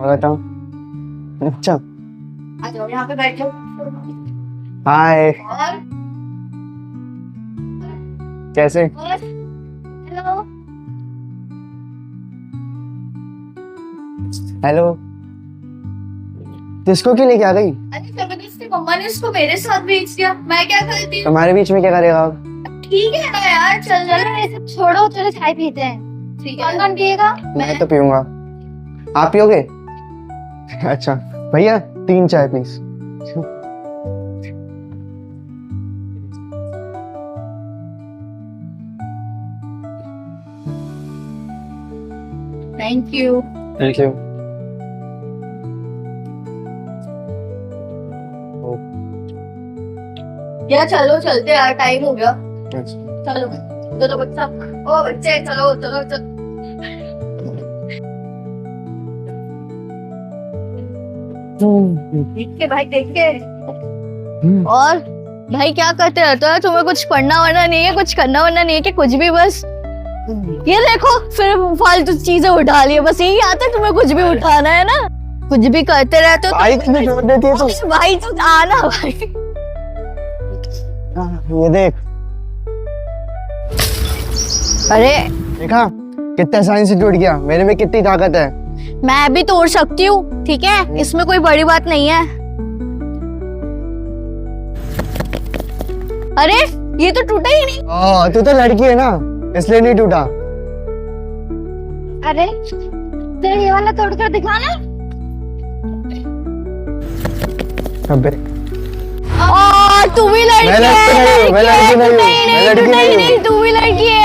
और बताओ। अच्छा आ जाओ यहाँ पे बैठो। हाय, कैसे? हेलो। हेलो, किसको क्यों लेके आ गई? अरे फेमिनिस्ट की मम्मा ने उसको मेरे साथ भेज दिया, मैं क्या करती। तुम्हारे बीच में क्या करेगा अब? ठीक है ना यार, चल चलो ये सब छोड़ो, चलो चाय पीते हैं। ठीक है, कौन पिएगा? मैं तो पीऊंगा। आप पियोगे? अच्छा भैया, 3 चाय please. Thank you. Thank you. या चलो चलते यार, टाइम हो गया। अच्छा। चलो चलो बच्चा, ओ बच्चे चलो चलो चलो। देख के भाई, देख के। और भाई क्या करते रहते हो? तुम्हें कुछ पढ़ना वढ़ना नहीं है, कुछ करना वरना नहीं है कि कुछ भी बस ये देखो, फिर फालतू चीजें उठा ली है, बस यही आता है तुम्हें, कुछ भी उठाना है ना, कुछ भी करते रहते हो। भाई कितने छोड़ देती है तू? भाई तू आना भाई। ये देख, अरे देखा कितना आसानी से टूट गया। मेरे में कितनी ताकत है। मैं भी तोड़ सकती हूँ, ठीक है, इसमें कोई बड़ी बात नहीं है। अरे ये तो टूटा ही नहीं। तू तो लड़की है ना, इसलिए नहीं टूटा। अरे तेरे ये वाला तोड़कर दिखाना। अबे तू भी लड़की मैं लड़की नहीं हूँ, मैं लड़की नहीं हूँ, मैं लड़की नहीं नहीं, हूँ। तू भी लड़की है।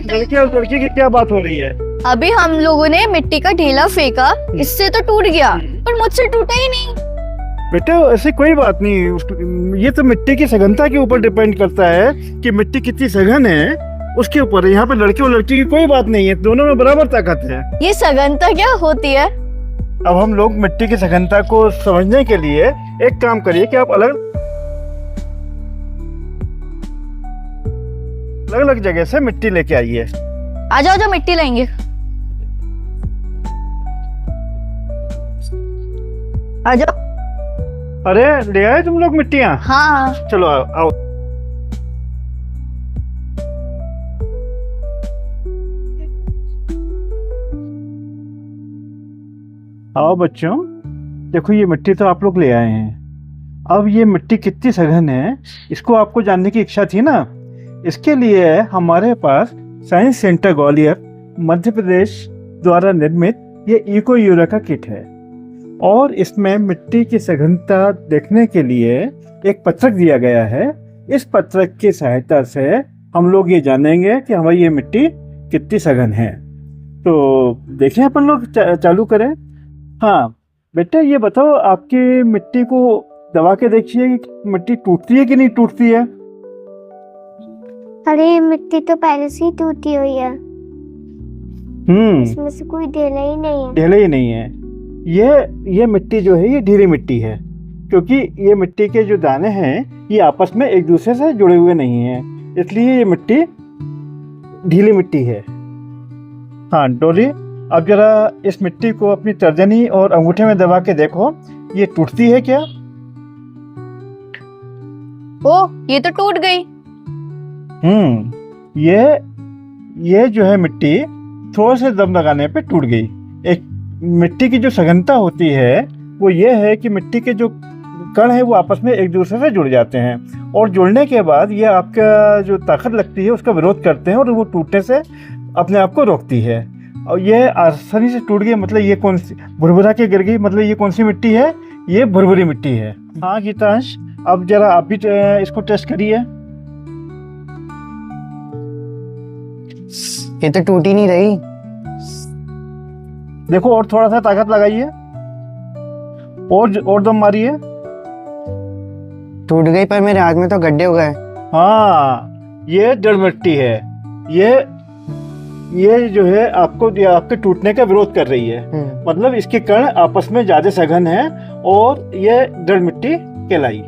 लड़की और लड़की की क्या बात हो रही है? अभी हम लोगों ने मिट्टी का ढेला फेंका, इससे तो टूट गया, पर मुझसे टूटा ही नहीं। बेटा ऐसी कोई बात नहीं, ये तो मिट्टी की सघनता के ऊपर डिपेंड करता है कि मिट्टी कितनी सघन है, उसके ऊपर है। यहाँ पे लड़के और लड़की की कोई बात नहीं है, दोनों में बराबर ताकत है। ये सघनता क्या होती है? अब हम लोग मिट्टी की सघनता को समझने के लिए एक काम करिए कि आप अलग अलग जगह से मिट्टी लेके आइए। आ जाओ, जो मिट्टी लेंगे। आ जाओ। अरे ले आए तुम लोग मिट्टियाँ? हाँ चलो आओ आओ। आओ बच्चों, देखो ये मिट्टी तो आप लोग ले आए हैं। अब ये मिट्टी कितनी सघन है, इसको आपको जानने की इच्छा थी ना। इसके लिए हमारे पास साइंस सेंटर ग्वालियर मध्य प्रदेश द्वारा निर्मित ये इको यूरेका किट है, और इसमें मिट्टी की सघनता देखने के लिए एक पत्रक दिया गया है। इस पत्रक की सहायता से हम लोग ये जानेंगे कि हमारी ये मिट्टी कितनी सघन है। तो देखें अपन लोग चालू करें। हाँ बेटा, ये बताओ, आपकी मिट्टी को दबा के देखिए कि मिट्टी टूटती है कि नहीं टूटती है। अरे मिट्टी तो पहले से ही टूटी हुई है, इसमें से कोई ढेला ही नहीं है। ढेले ही नहीं है। ये मिट्टी जो है ये ढीली मिट्टी है, क्योंकि ये मिट्टी के जो दाने हैं ये आपस में एक दूसरे से जुड़े हुए नहीं हैं, इसलिए ये मिट्टी ढीली मिट्टी है। हाँ डोली, अब जरा इस मिट्टी को अपनी तर्जनी और अंगूठे में दबा के देखो, ये टूटती है क्या? ओ, ये तो टूट गई। ये जो है मिट्टी थोड़े से दम लगाने पे टूट गई। एक मिट्टी की जो सघनता होती है वो ये है कि मिट्टी के जो कण है वो आपस में एक दूसरे से जुड़ जाते हैं, और जुड़ने के बाद ये आपका जो ताकत लगती है उसका विरोध करते हैं और वो टूटने से अपने आप को रोकती है। और ये आसानी से टूट गई, मतलब ये कौन सी भुरभुरा के गिर गई, मतलब ये कौन सी मिट्टी है? ये भुरभुरी मिट्टी है। हाँ गीतांश, अब जरा आप भी इसको टेस्ट करिए। ये तो टूट ही नहीं रही। देखो और थोड़ा सा ताकत लगाइए, और दम मारिए। टूट गई, पर मेरे हाथ में तो गड्ढे हो गए। हाँ, ये जड़ मिट्टी है। ये जो है आपके टूटने का विरोध कर रही है, मतलब इसके कण आपस में ज्यादा सघन है और ये जड़ मिट्टी कहलाई।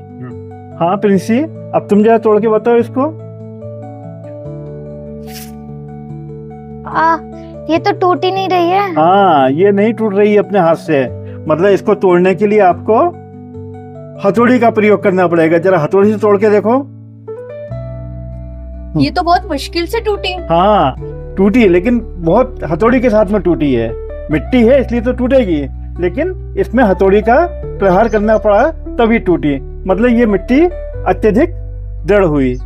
हाँ प्रिंसी, अब तुम जरा तोड़ के बताओ इसको। ये तो टूट ही नहीं रही है। हाँ, ये नहीं टूट रही है अपने हाथ से। मतलब इसको तोड़ने के लिए आपको हथौड़ी का प्रयोग करना पड़ेगा। जरा हथौड़ी से तोड़ के देखो। ये तो बहुत मुश्किल से टूटी। हाँ टूटी, लेकिन बहुत हथौड़ी के साथ में टूटी है। मिट्टी है इसलिए तो टूटेगी, लेकिन इसमें हथौड़ी का प्रहार करना पड़ा तभी टूटी। मतलब ये मिट्टी अत्यधिक दृढ़ हुई।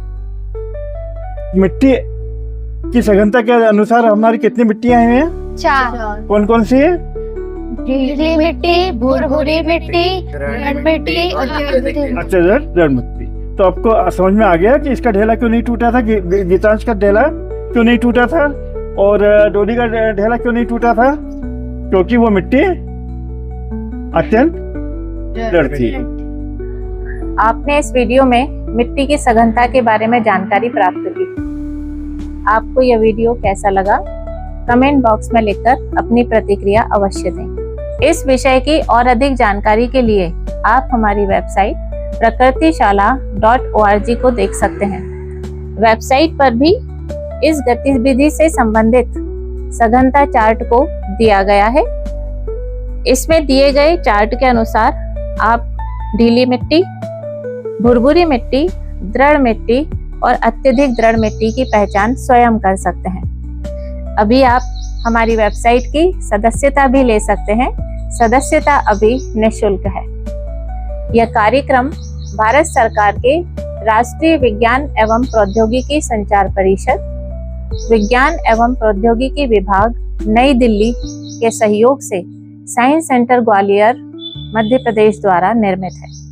मिट्टी की सघनता के अनुसार हमारी कितनी मिट्टियां हैं? 4। कौन कौन सी? गीली मिट्टी, भुरभुरी मिट्टी, रण मिट्टी और अच्छा, दृढ़ मिट्टी। तो आपको समझ में आ गया कि इसका ढेला क्यों नहीं टूटा था, गीतांश का ढेला क्यों नहीं टूटा था और डोली का ढेला क्यों नहीं टूटा था? क्योंकि वो मिट्टी अत्यंत दृढ़ थी। आपने इस वीडियो में मिट्टी की सघनता के बारे में जानकारी प्राप्त की। आपको यह वीडियो कैसा लगा? कमेंट बॉक्स में लिखकर अपनी प्रतिक्रिया अवश्य दें। इस विषय की और अधिक जानकारी के लिए आप हमारी वेबसाइट prakritiशाला.org को देख सकते हैं। वेबसाइट पर भी इस गतिविधि से संबंधित सघनता चार्ट को दिया गया है। इसमें दिए गए चार्ट के अनुसार आप ढीली मिट्टी, भुरभुरी मिट्टी, दृढ़ मिट्टी और अत्यधिक दृढ़ मिट्टी की पहचान स्वयं कर सकते हैं। अभी आप हमारी वेबसाइट की सदस्यता भी ले सकते हैं। सदस्यता अभी निःशुल्क है। यह कार्यक्रम भारत सरकार के राष्ट्रीय विज्ञान एवं प्रौद्योगिकी संचार परिषद, विज्ञान एवं प्रौद्योगिकी विभाग, नई दिल्ली के सहयोग से साइंस सेंटर ग्वालियर, मध्य प्रदेश द्वारा निर्मित है।